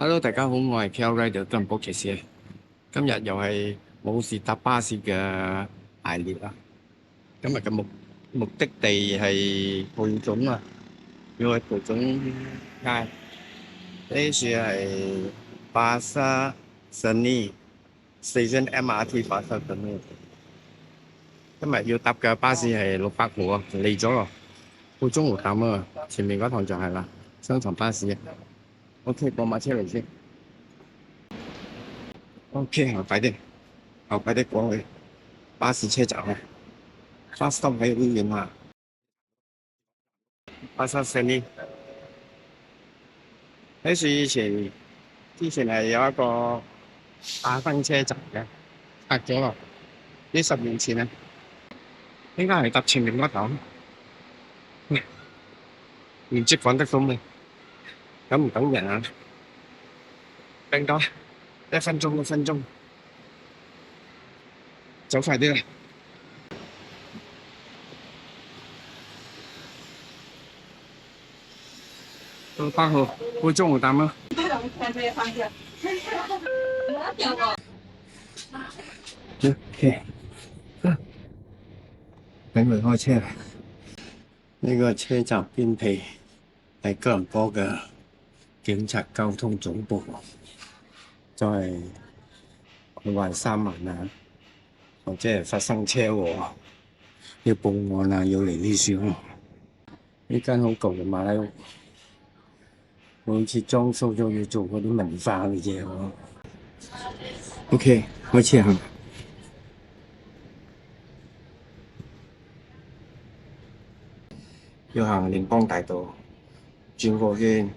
Hello，大家好，我係 KL Rider 吉隆坡騎士。今日又係冇事搭巴士嘅系列啦。今日嘅目的地係培總啊，要去培總街。呢處係巴沙 Seni Station MRT 巴沙 Seni。今日要搭嘅巴士係600號啊，嚟咗咯。培總湖站啊，前面嗰趟就係啦，雙層巴士。OK，過馬車嚟先。OK，我快啲過去巴士車站啊。Bus stop 喺呢邊啊，巴沙 Seni。呢處之前係有一個打燈車站嘅，拆咗咯。呢10年前啊，應該係搭前面嗰頭，唔知趕得到未？等唔等人啊？等多1分鐘，走快啲啦！8號會中午站啊。OK，等佢開車。呢個車站邊皮係吉隆坡嘅警察交通總部，就係佢話3萬啊，或者係發生車禍要報案啊，要嚟呢處。呢間好舊嘅馬拉屋，每次裝修咗要做嗰啲文化嘅嘢喎。OK，開車行。要行聯邦大道，轉個圈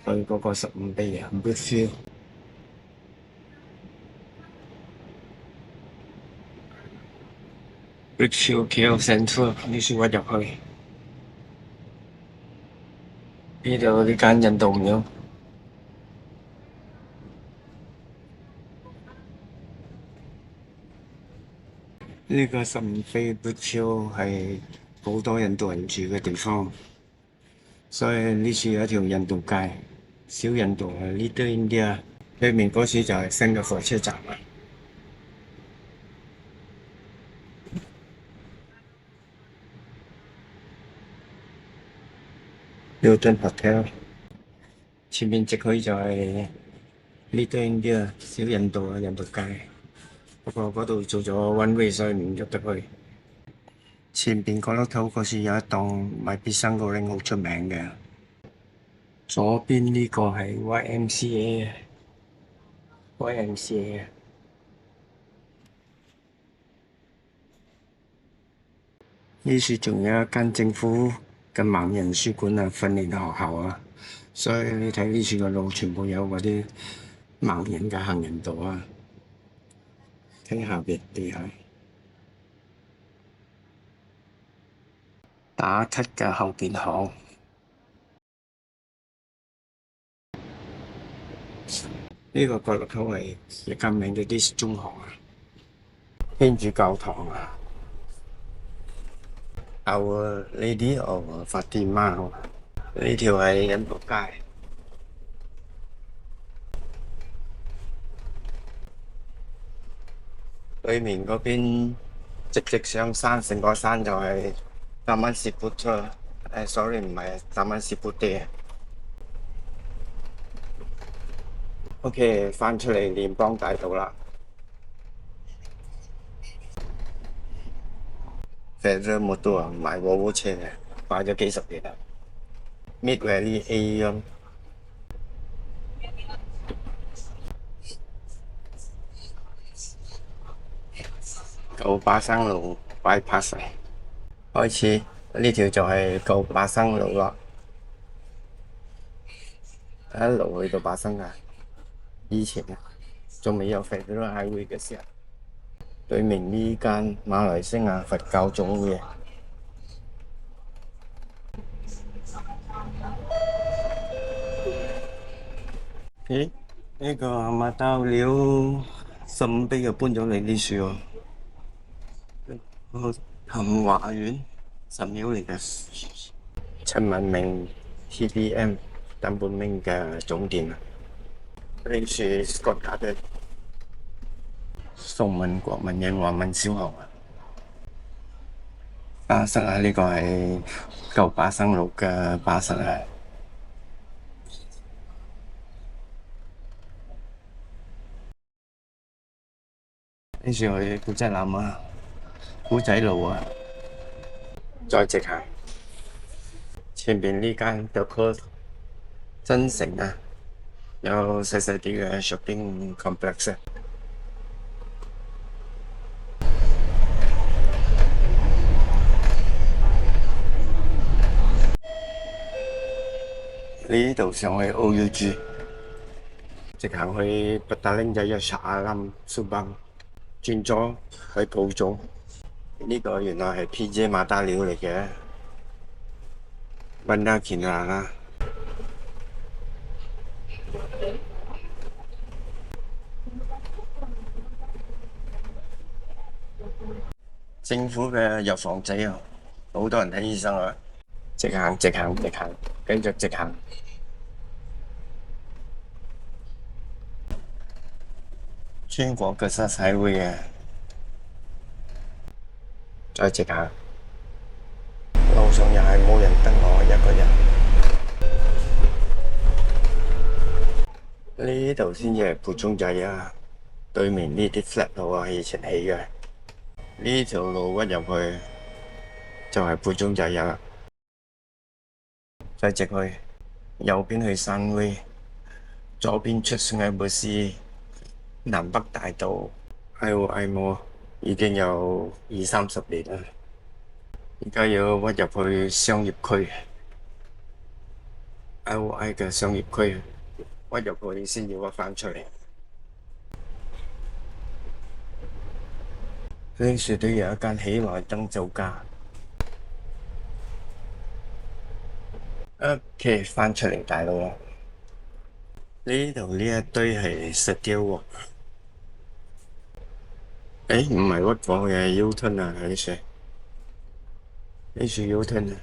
去嗰個15倍啊 Brickfield。Brickfield KL Central 呢處我入去。呢度呢間印度廟。呢個15倍 Brickfield 係好多印度人住嘅地方，所以呢處有一條印度街，小印度係 Little India。對面嗰處就係新嘅火車站啦。Hilton Hotel， 前面直去就係 Little India 小印度嘅印度街，不過嗰度做咗 one way，所以唔入得去。前邊角落頭嗰處有一檔賣必生個 ring 好出名嘅。左邊呢個係 YMCA。呢處仲有一間政府嘅盲人書館啊，訓練學校啊，所以你睇呢處嘅路全部有嗰啲盲人嘅行人道啊。睇下邊地下打卡嘅後邊巷。呢個角落頭係一間名嘅 This 中學啊，天主教堂啊。Our Lady of Fatima， 呢條係印度街。對面嗰邊直上山，成個山就係Taman Siput。sorry， 唔係Taman Siput。OK， 翻出嚟聯邦大道啦。Federal Motor 買沃爾沃車嘅，擺咗幾十年啦。Mid Valley A 咁。舊巴生路 bypass 開始，呢條就係舊巴生路啦，一路去到巴生啊。以前啊，仲未有 Federal Highway 嘅時候。對面呢間馬來西亞佛教總會。咦？呢個麥當勞15倍又搬咗嚟呢處喎。杏華苑神廟嚟嘅，陳文明 TBM 鄧本明嘅總店啊。呢處 Scott Garden 宋文國文英華文小學啊，巴士啊，呢個係舊巴生路嘅巴士啊。呢處去古仔南啊，古仔路啊，再直行。前邊呢間 The Perth 真城啊，有細細啲嘅 shopping complex 啊。呢度上去 OUG，直行去北打嶺仔有沙林蘇邦，轉咗去蒲種。呢個原來係 PJ 馬達料嚟嘅，溫達健蘭啊。政府嘅藥房仔啊，好多人睇醫生啊。直行，直行，直行，繼續直行。穿過嘅沙洗會啊，再直行。路上又係冇人，得我一個人。呢度先至係蒲種仔啊，對面呢啲 flat 路啊，以前起嘅。呢條路屈入去就係蒲種仔啦。再直去，右邊去山威，左邊出聖艾博斯南北大道。IOI Mall已經有20-30年啦，而家要屈入去商業區。IOI 嘅商業區，屈入去先要屈返出嚟。呢處都有一間喜來登酒家。OK， 翻出嚟大路啦。呢度呢一堆係石雕喎。誒，唔係屈過嘅 U-turn 啊，呢處 U-turn 啊。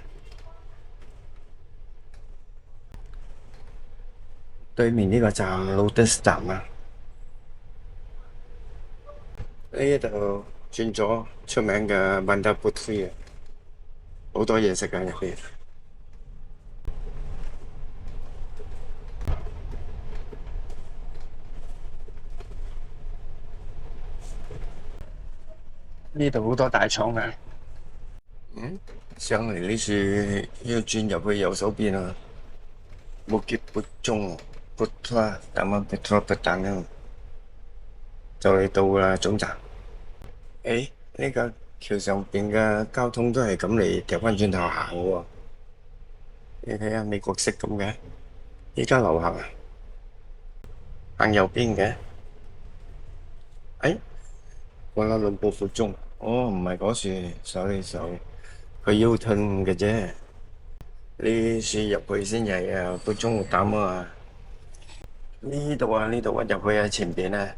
對面呢個站 Lotus 站啊。呢度轉咗出名嘅 Bandar Puteri 啊，好多嘢食㗎入邊。呢度好多大廠啊。上嚟呢處要轉入去右手邊啊。Bukit Puchong Putra Taman Putra Petang 就嚟到啦總站。誒，呢個橋上邊嘅交通都係咁嚟掉翻轉頭行嘅喎。你睇下美國式咁嘅，依家流行啊，行右邊嘅。誒，過啦兩步闊鐘，哦，唔係嗰樹，sorry，佢 U-turn 嘅啫。呢樹入去先係啊，半鐘會打啊。呢度啊，呢度入去喺前邊啊，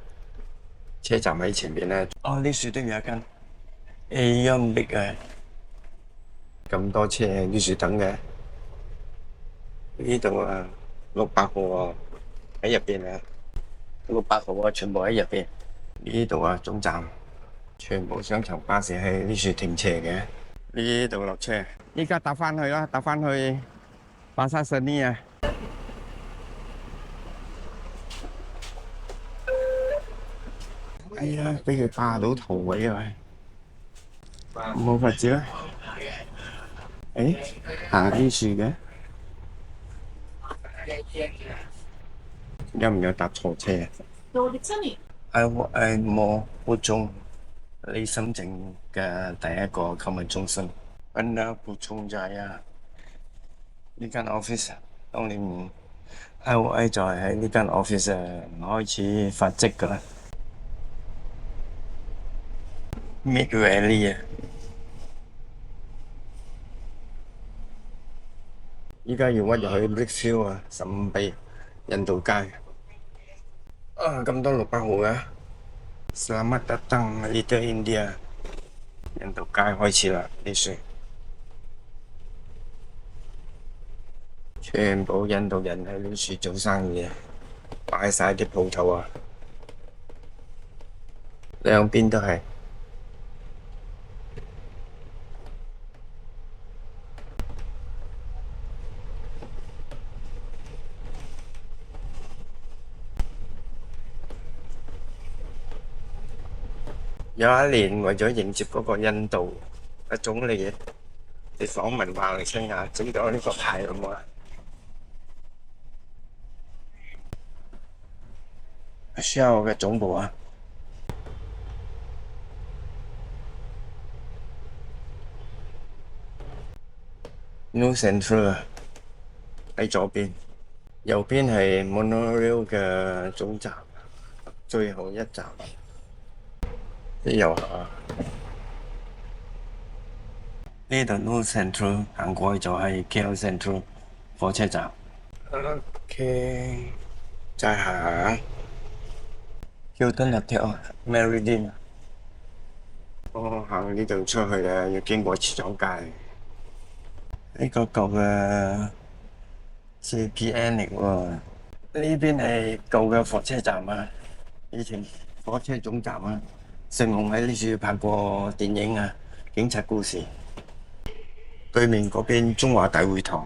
車站喺前邊啊。哦，呢樹都有一間 Aeon 啊，咁多車喺呢樹等嘅。呢度啊，600號啊，喺入邊啊，600號啊，全部喺入邊。呢度啊，總站全部雙層巴士喺呢處停車嘅。呢度落車，依家搭翻去啦，搭翻去巴沙實尼啊。哎呀，俾佢霸到頭位啊！冇法子啦。誒，行呢樹嘅，有唔有搭錯車？IOI Mall 蒲種離深圳嘅第一個購物中心。Bandar Puchong Jaya 呢間 office，當年 IOI 就係喺呢間 office 開始發跡㗎啦。Mid Valley 啊，依家要屈入去 Brickfield 啊，15B印度街。啊，咁多600號嘅，Selamat datang Little India， 印度街開始啦，呢處全部印度人喺呢處做生意啊。擺晒啲鋪頭啊，兩邊都係。有一年為咗迎接嗰個印度嘅總理嚟訪問馬來西亞，整咗呢個牌咁啊，Shell 嘅總部啊，New Central 啊喺左邊，右邊係 Monorail 嘅總站，最後一站啲遊客啊。呢度 New Central 行過去就係 KL Central 火車站。OK，再行 Hilton Hotel Meridian。我行呢度出去咧，要經過茨廠街。呢個舊嘅 JPN 嚟喎，呢邊係舊嘅火車站啊，以前火車總站啊。成龍喺呢處拍過電影啊，《警察故事》。對面嗰邊中華大會堂。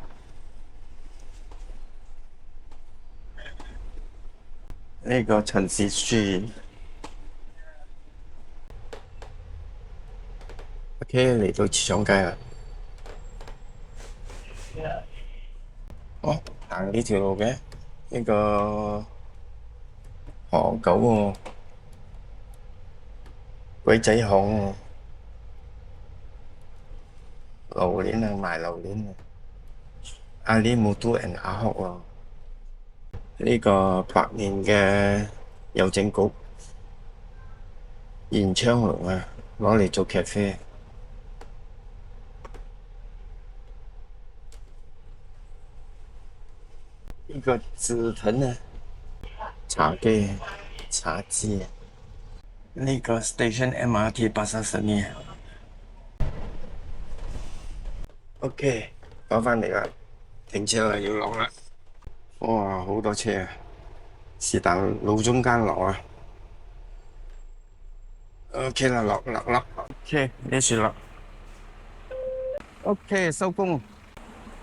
呢個陳氏書院。OK，嚟到茨廠街啦。哦，行呢條路嘅，呢個河狗喎，鬼仔巷喎，榴蓮啊，賣榴蓮啊，阿里木都人阿學喎，呢個百年嘅郵政局延昌路啊，攞嚟做咖啡。呢個紫藤啊，茶記、茶記。呢個 station MRT 巴剎實呢 OK，翻返嚟啦，停車啦，要落啦。哇，好多車啊！是但路中間落啊。OK 啦，落。OK，呢處落。OK，收工。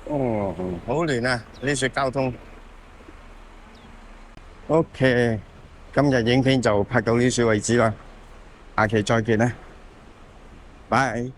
哦，好亂啊！呢處交通。OK，今日影片就拍到呢處為止啦，下期再見啦，拜。